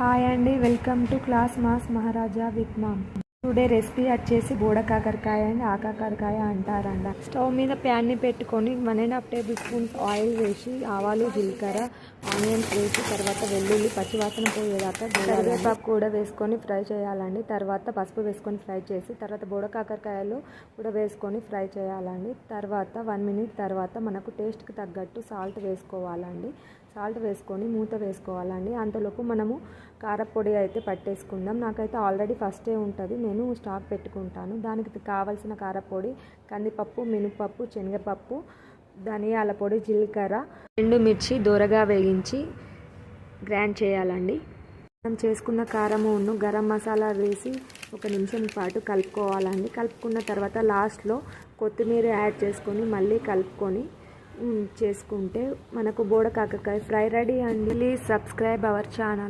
Hi అండి, welcome to class mass Maharaja with ma'am. Today recipe వచ్చేసి బోడ కాకరకాయ and ఆకాకరకాయ అంటారంట. స్టవ్ మీద ప్యాన్ని పెట్టుకొని 1.5 టేబుల్ స్పూన్స్ ఆయిల్ వేసి ఆవాలు, జీలకర్ర, ఆనియన్స్ వేసి తర్వాత వెల్లుల్లి పచ్చివాసన పోయేదాకా కరివేపాకు కూడా వేసుకొని ఫ్రై చేయాలండి. తర్వాత పసుపు వేసుకొని ఫ్రై చేసి తర్వాత బోడ కాకరకాయలు కూడా వేసుకొని ఫ్రై చేయాలండి. తర్వాత 1 మినిట్ తర్వాత మనకు టేస్ట్కి తగ్గట్టు సాల్ట్ వేసుకోవాలండి. సాల్ట్ వేసుకొని మూత వేసుకోవాలండి. అంతలోపు మనము కారపొడి అయితే పట్టేసుకుందాం. నాకైతే ఆల్రెడీ ఫస్టే ఉంటుంది, నేను స్టాక్ పెట్టుకుంటాను. దానికి కావాల్సిన కారపొడి కందిపప్పు, మినపప్పు, శనగపప్పు, ధనియాల పొడి, జీలకర్ర, ఎండుమిర్చి దోరగా వేయించి గ్రైండ్ చేయాలండి. మనం చేసుకున్న కారమును గరం మసాలా వేసి 1 నిమిషం పాటు కలుపుకోవాలండి. కలుపుకున్న తర్వాత లాస్ట్లో కొత్తిమీర యాడ్ చేసుకొని మళ్ళీ కలుపుకొని చేసుకుంటే మనకు బోడ కాకరకాయ ఫ్రై రెడీ అండి. Please subscribe our channel.